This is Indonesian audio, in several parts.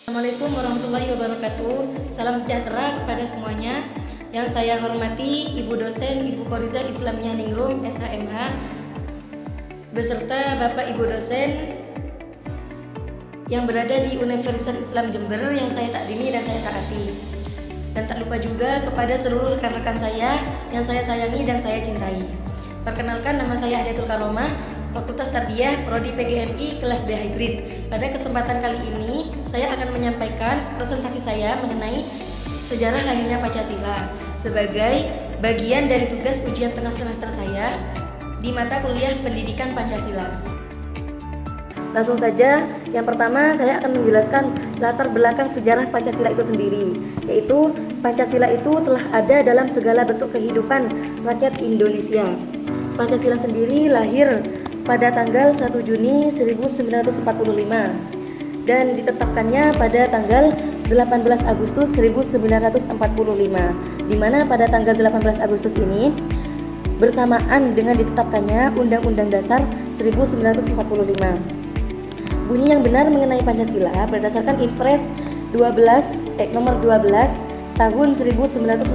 Assalamualaikum warahmatullahi wabarakatuh. Salam sejahtera kepada semuanya. Yang saya hormati Ibu dosen Ibu Koriza Islamiyah Ningrum SHMH beserta Bapak Ibu dosen yang berada di Universitas Islam Jember yang saya takdimi dan saya taati. Dan tak lupa juga kepada seluruh rekan-rekan saya yang saya sayangi dan saya cintai. Perkenalkan, nama saya Adiatul Karomah, Fakultas Tarbiyah, Prodi PGMI, kelas B Hybrid. Pada kesempatan kali ini, saya akan menyampaikan presentasi saya mengenai sejarah lahirnya Pancasila sebagai bagian dari tugas ujian tengah semester saya di mata kuliah Pendidikan Pancasila. Langsung saja, yang pertama saya akan menjelaskan latar belakang sejarah Pancasila itu sendiri, yaitu Pancasila itu telah ada dalam segala bentuk kehidupan rakyat Indonesia. Pancasila sendiri lahir pada tanggal 1 Juni 1945 dan ditetapkannya pada tanggal 18 Agustus 1945, di mana pada tanggal 18 Agustus ini bersamaan dengan ditetapkannya Undang-Undang Dasar 1945. Bunyi yang benar mengenai Pancasila berdasarkan Impres nomor 12 tahun 1968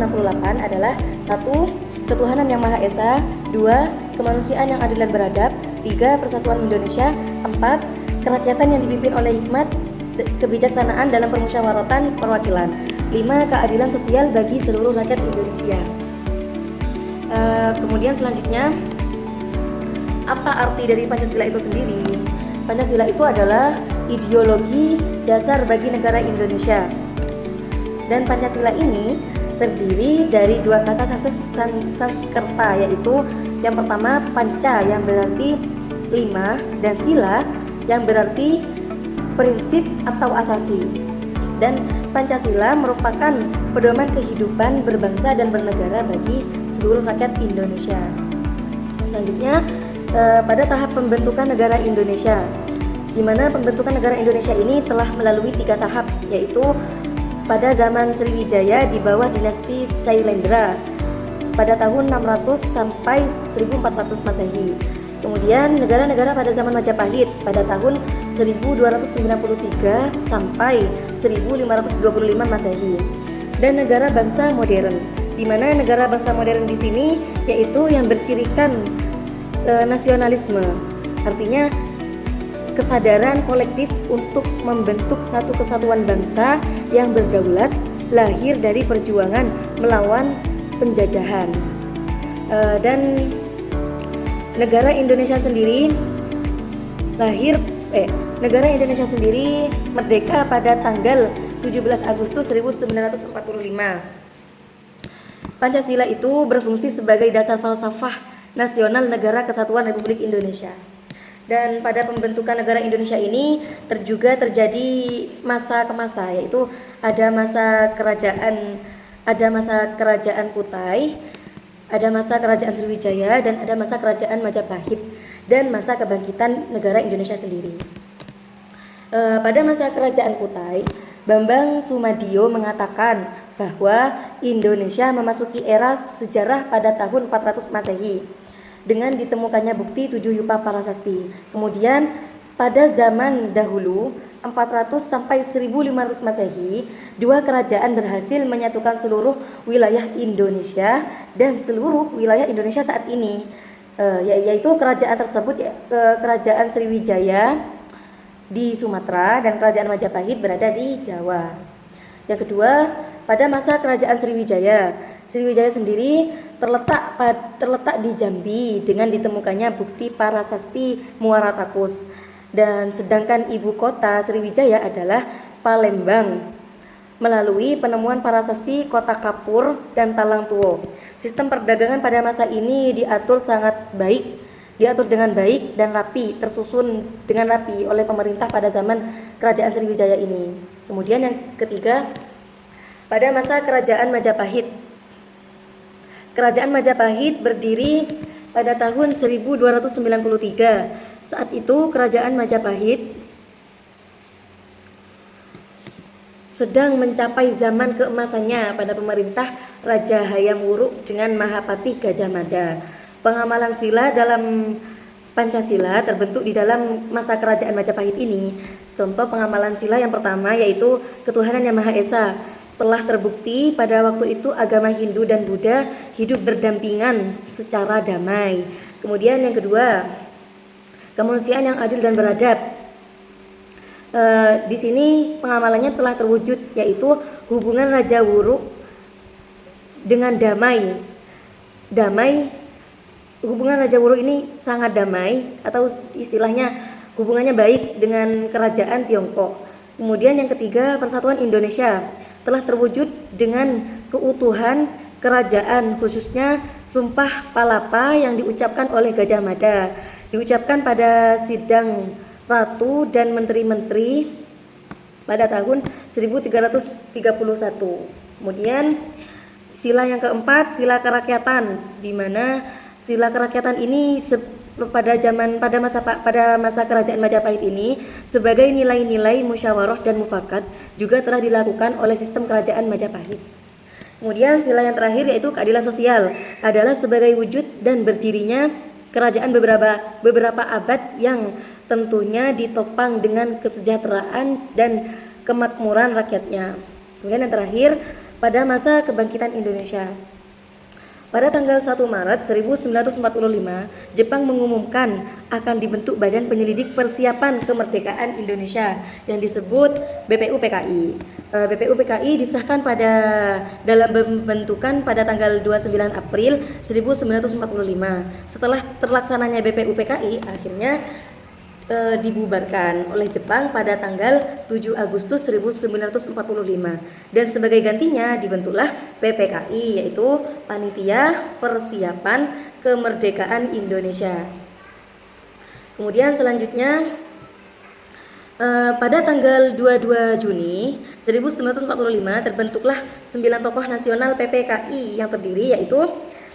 adalah 1. Ketuhanan yang Maha Esa, 2. Kemanusiaan yang adil dan beradab, 3. Persatuan Indonesia, 4. Kerakyatan yang dipimpin oleh hikmat kebijaksanaan dalam permusyawaratan perwakilan, 5. Keadilan sosial bagi seluruh rakyat Indonesia. Kemudian selanjutnya, apa arti dari Pancasila itu sendiri? Pancasila itu adalah ideologi dasar bagi negara Indonesia. Dan Pancasila ini terdiri dari dua kata Sanskerta, yaitu yang pertama panca yang berarti 5 dan sila yang berarti prinsip atau asasi. Dan Pancasila merupakan pedoman kehidupan berbangsa dan bernegara bagi seluruh rakyat Indonesia. Selanjutnya pada tahap pembentukan negara Indonesia, di mana pembentukan negara Indonesia ini telah melalui 3 tahap, yaitu pada zaman Sriwijaya di bawah dinasti Sailendra pada tahun 600 sampai 1400 Masehi. Kemudian negara-negara pada zaman Majapahit pada tahun 1293 sampai 1525 Masehi. Dan negara bangsa modern, di mana negara bangsa modern di sini yaitu yang bercirikan nasionalisme. Artinya kesadaran kolektif untuk membentuk satu kesatuan bangsa yang berdaulat, lahir dari perjuangan melawan penjajahan. Dan negara Indonesia sendiri merdeka pada tanggal 17 Agustus 1945. Pancasila itu berfungsi sebagai dasar falsafah nasional Negara Kesatuan Republik Indonesia. Dan pada pembentukan negara Indonesia ini juga terjadi masa ke masa, yaitu ada masa kerajaan Kutai, ada masa kerajaan Sriwijaya, dan ada masa kerajaan Majapahit, dan masa kebangkitan negara Indonesia sendiri. Pada masa kerajaan Kutai, Bambang Sumadio mengatakan bahwa Indonesia memasuki era sejarah pada tahun 400 Masehi dengan ditemukannya bukti 7 yupa prasasti. Kemudian pada zaman dahulu 400 sampai 1500 Masehi, 2 kerajaan berhasil menyatukan seluruh wilayah Indonesia dan seluruh wilayah Indonesia saat ini, yaitu kerajaan tersebut kerajaan Sriwijaya di Sumatera dan kerajaan Majapahit berada di Jawa. Yang kedua, pada masa kerajaan Sriwijaya sendiri terletak di Jambi dengan ditemukannya bukti prasasti Muara Takus, dan sedangkan ibu kota Sriwijaya adalah Palembang melalui penemuan prasasti Kota Kapur dan Talang Tuo. Sistem perdagangan pada masa ini diatur dengan baik dan rapi, tersusun dengan rapi oleh pemerintah pada zaman kerajaan Sriwijaya ini. Kemudian yang ketiga, pada masa kerajaan Majapahit. Kerajaan Majapahit berdiri pada tahun 1293. Saat itu kerajaan Majapahit sedang mencapai zaman keemasannya pada pemerintah Raja Hayam Wuruk dengan Mahapatih Gajah Mada. Pengamalan sila dalam Pancasila terbentuk di dalam masa kerajaan Majapahit ini Contoh pengamalan sila yang pertama yaitu ketuhanan yang Maha Esa. Telah terbukti pada waktu itu agama Hindu dan Buddha hidup berdampingan secara damai. Kemudian yang kedua, kemanusiaan yang adil dan beradab. Di sini pengamalannya telah terwujud, yaitu hubungan Raja Wuruk dengan damai. Hubungan Raja Wuruk ini sangat damai, atau istilahnya hubungannya baik dengan kerajaan Tiongkok. Kemudian yang ketiga, persatuan Indonesia telah terwujud dengan keutuhan kerajaan, khususnya Sumpah Palapa yang diucapkan oleh Gajah Mada, diucapkan pada sidang ratu dan menteri-menteri pada tahun 1331. Kemudian sila yang keempat, sila kerakyatan, di mana sila kerakyatan ini pada masa kerajaan Majapahit ini sebagai nilai-nilai musyawarah dan mufakat juga telah dilakukan oleh sistem kerajaan Majapahit. Kemudian sila yang terakhir yaitu keadilan sosial adalah sebagai wujud dan berdirinya kerajaan beberapa abad yang tentunya ditopang dengan kesejahteraan dan kemakmuran rakyatnya. Kemudian yang terakhir, pada masa kebangkitan Indonesia. Pada tanggal 1 Maret 1945, Jepang mengumumkan akan dibentuk Badan Penyelidik Persiapan Kemerdekaan Indonesia yang disebut BPUPKI. BPUPKI disahkan dalam pembentukan pada tanggal 29 April 1945. Setelah terlaksananya BPUPKI, akhirnya dibubarkan oleh Jepang pada tanggal 7 Agustus 1945 dan sebagai gantinya dibentuklah PPKI, yaitu Panitia Persiapan Kemerdekaan Indonesia. Kemudian selanjutnya pada tanggal 22 Juni 1945 terbentuklah 9 tokoh nasional PPKI yang terdiri yaitu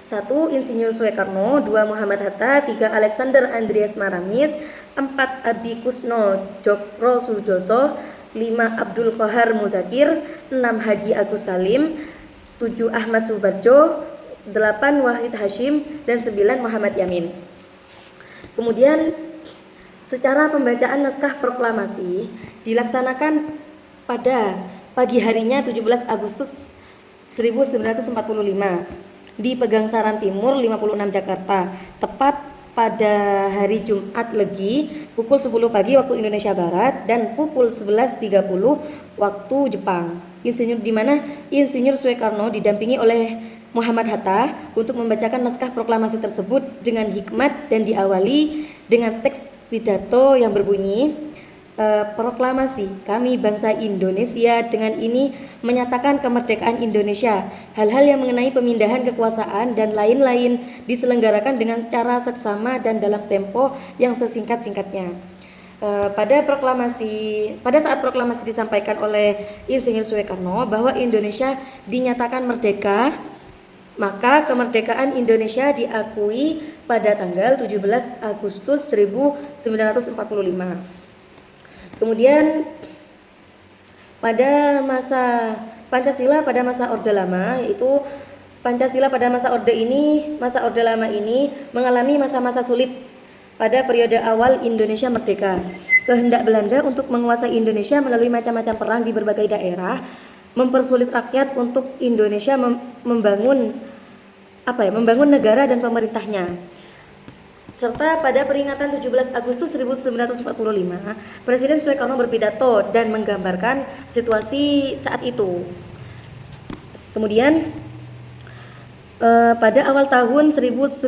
1. Insinyur Soekarno, 2. Muhammad Hatta, 3. Alexander Andreas Maramis, 4. Abi Kusno Djokro Sujoso, 5. Abdul Qahar Muzakir, 6. Haji Agus Salim, 7. Ahmad Subarjo, 8. Wahid Hashim, dan 9. Muhammad Yamin. Kemudian secara pembacaan naskah proklamasi dilaksanakan pada pagi harinya 17 Agustus 1945 di Pegangsaran Timur 56 Jakarta, tepat pada hari Jumat Legi pukul 10 pagi waktu Indonesia Barat dan pukul 11.30 waktu Jepang. Di mana Insinyur Soekarno didampingi oleh Muhammad Hatta untuk membacakan naskah proklamasi tersebut dengan hikmat dan diawali dengan teks pidato yang berbunyi, proklamasi kami bangsa Indonesia dengan ini menyatakan kemerdekaan Indonesia. Hal-hal yang mengenai pemindahan kekuasaan dan lain-lain diselenggarakan dengan cara seksama dan dalam tempo yang sesingkat-singkatnya. Pada saat proklamasi disampaikan oleh Insinyur Soekarno bahwa Indonesia dinyatakan merdeka, maka kemerdekaan Indonesia diakui pada tanggal 17 Agustus 1945. Kemudian pada masa Pancasila pada masa Orde Lama, yaitu Pancasila pada masa Orde Lama ini mengalami masa-masa sulit pada periode awal Indonesia merdeka. Kehendak Belanda untuk menguasai Indonesia melalui macam-macam perang di berbagai daerah mempersulit rakyat untuk Indonesia membangun negara dan pemerintahnya. Serta pada peringatan 17 Agustus 1945, Presiden Soekarno berpidato dan menggambarkan situasi saat itu. Kemudian pada awal tahun 1947,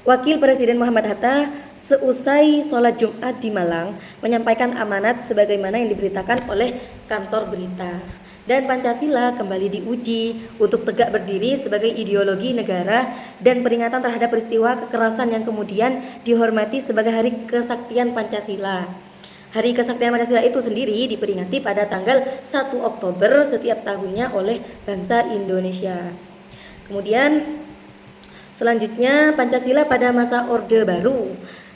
Wakil Presiden Muhammad Hatta seusai sholat Jumat di Malang menyampaikan amanat sebagaimana yang diberitakan oleh kantor berita. Dan Pancasila kembali diuji untuk tegak berdiri sebagai ideologi negara dan peringatan terhadap peristiwa kekerasan yang kemudian dihormati sebagai Hari Kesaktian Pancasila. Hari Kesaktian Pancasila itu sendiri diperingati pada tanggal 1 Oktober setiap tahunnya oleh bangsa Indonesia. Kemudian selanjutnya Pancasila pada masa Orde Baru.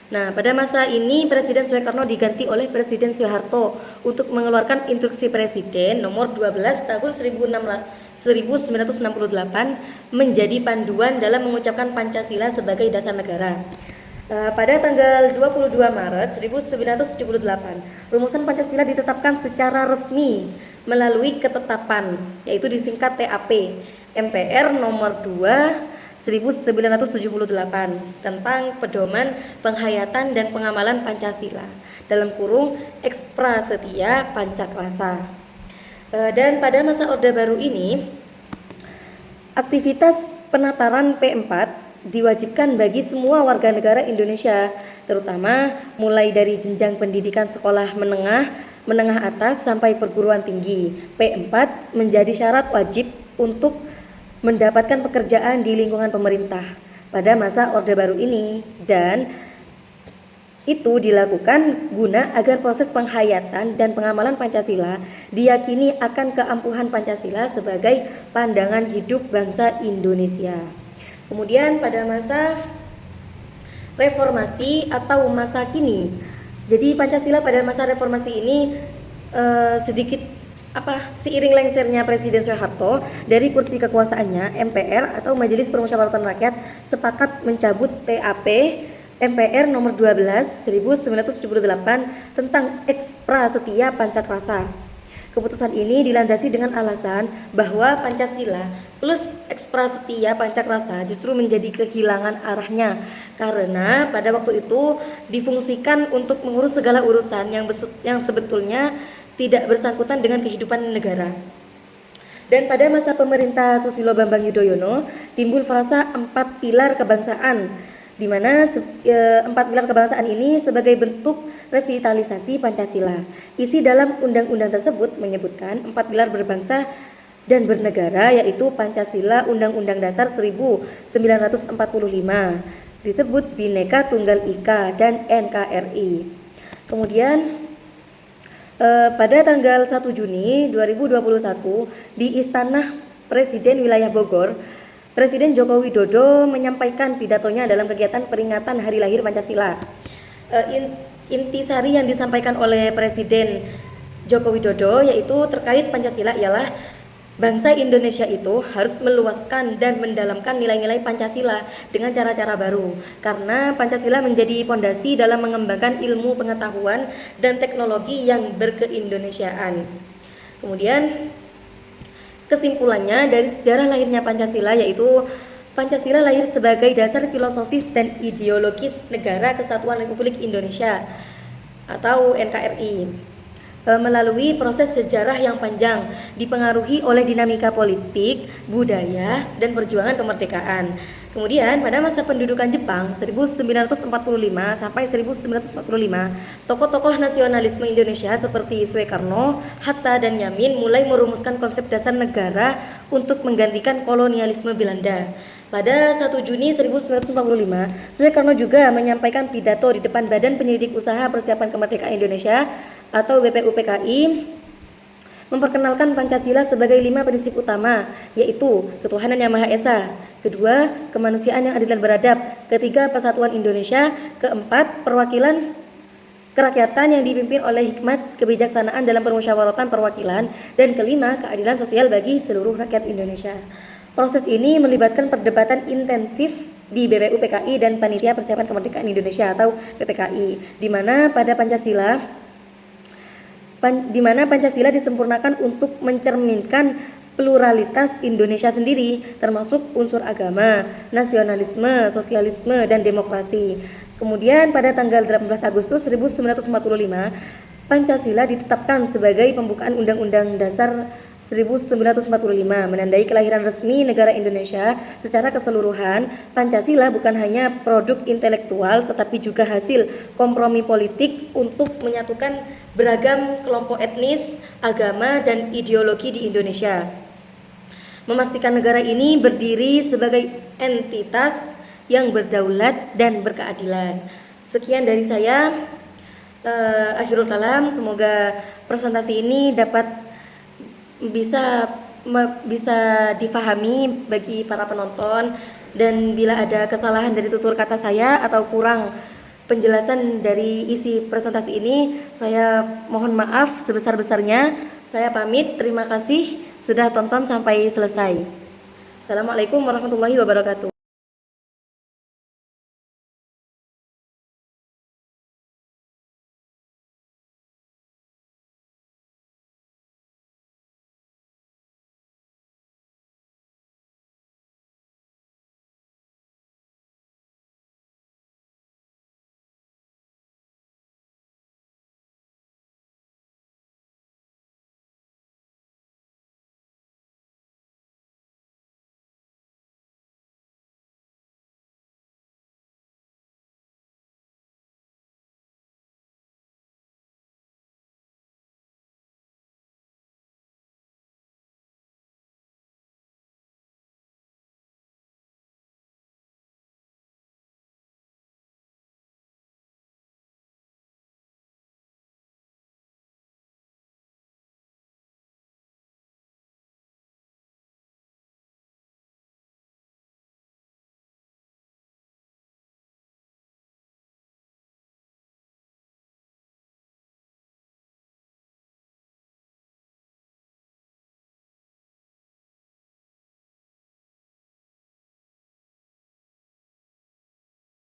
Nah, pada masa ini Presiden Soekarno diganti oleh Presiden Soeharto untuk mengeluarkan Instruksi Presiden nomor 12 tahun 1968 menjadi panduan dalam mengucapkan Pancasila sebagai dasar negara. Pada tanggal 22 Maret 1978, rumusan Pancasila ditetapkan secara resmi melalui ketetapan, yaitu disingkat TAP, MPR nomor 2 1978 tentang pedoman penghayatan dan pengamalan Pancasila dalam kurung Ekspra Setia Pancaklasa. Dan pada masa Orde Baru ini, aktivitas penataran P4 diwajibkan bagi semua warga negara Indonesia, terutama mulai dari jenjang pendidikan sekolah menengah atas sampai perguruan tinggi. P4 menjadi syarat wajib untuk mendapatkan pekerjaan di lingkungan pemerintah pada masa Orde Baru ini, dan itu dilakukan guna agar proses penghayatan dan pengamalan Pancasila diyakini akan keampuhan Pancasila sebagai pandangan hidup bangsa Indonesia. Kemudian pada masa reformasi atau masa kini, jadi Pancasila pada masa reformasi ini seiring lengsernya Presiden Soeharto dari kursi kekuasaannya, MPR atau Majelis Permusyawaratan Rakyat sepakat mencabut TAP MPR nomor 12 1978 tentang Ekspra Setia Pancaklasa. Keputusan ini dilandasi dengan alasan bahwa Pancasila plus Ekspra Setia Pancaklasa justru menjadi kehilangan arahnya karena pada waktu itu difungsikan untuk mengurus segala urusan yang sebetulnya tidak bersangkutan dengan kehidupan negara. Dan pada masa pemerintah Susilo Bambang Yudhoyono timbul frasa 4 pilar kebangsaan, di mana 4 pilar kebangsaan ini sebagai bentuk revitalisasi Pancasila. Isi dalam undang-undang tersebut menyebutkan 4 pilar berbangsa dan bernegara, yaitu Pancasila, Undang-Undang Dasar 1945, disebut Bhinneka Tunggal Ika, dan NKRI. Kemudian pada tanggal 1 Juni 2021 di Istana Presiden Wilayah Bogor, Presiden Joko Widodo menyampaikan pidatonya dalam kegiatan peringatan Hari Lahir Pancasila. Intisari yang disampaikan oleh Presiden Joko Widodo yaitu terkait Pancasila ialah bangsa Indonesia itu harus meluaskan dan mendalamkan nilai-nilai Pancasila dengan cara-cara baru, karena Pancasila menjadi pondasi dalam mengembangkan ilmu pengetahuan dan teknologi yang berkeindonesiaan. Kemudian kesimpulannya dari sejarah lahirnya Pancasila yaitu Pancasila lahir sebagai dasar filosofis dan ideologis Negara Kesatuan Republik Indonesia atau NKRI melalui proses sejarah yang panjang dipengaruhi oleh dinamika politik, budaya, dan perjuangan kemerdekaan. Kemudian pada masa pendudukan Jepang 1945 sampai 1945, tokoh-tokoh nasionalisme Indonesia seperti Soekarno, Hatta, dan Yamin mulai merumuskan konsep dasar negara untuk menggantikan kolonialisme Belanda. Pada 1 Juni 1945, Soekarno juga menyampaikan pidato di depan Badan Penyelidik Usaha Persiapan Kemerdekaan Indonesia atau BPUPKI, memperkenalkan Pancasila sebagai 5 prinsip utama, yaitu ketuhanan yang Maha Esa, kedua, kemanusiaan yang adil dan beradab, ketiga, persatuan Indonesia, keempat, perwakilan kerakyatan yang dipimpin oleh hikmat kebijaksanaan dalam permusyawaratan perwakilan, dan kelima, keadilan sosial bagi seluruh rakyat Indonesia. Proses ini melibatkan perdebatan intensif di BPUPKI dan Panitia Persiapan Kemerdekaan Indonesia atau PPKI, di mana Pancasila disempurnakan untuk mencerminkan pluralitas Indonesia sendiri, termasuk unsur agama, nasionalisme, sosialisme, dan demokrasi. Kemudian pada tanggal 18 Agustus 1945, Pancasila ditetapkan sebagai pembukaan Undang-Undang Dasar 1945, menandai kelahiran resmi negara Indonesia. Secara keseluruhan, Pancasila bukan hanya produk intelektual tetapi juga hasil kompromi politik untuk menyatukan beragam kelompok etnis, agama, dan ideologi di Indonesia. Memastikan negara ini berdiri sebagai entitas yang berdaulat dan berkeadilan. Sekian dari saya, akhirul kalam. Semoga presentasi ini dapat bisa difahami bagi para penonton, dan bila ada kesalahan dari tutur kata saya atau kurang penjelasan dari isi presentasi ini, saya mohon maaf sebesar-besarnya. Saya pamit, terima kasih sudah tonton sampai selesai. Assalamualaikum warahmatullahi wabarakatuh.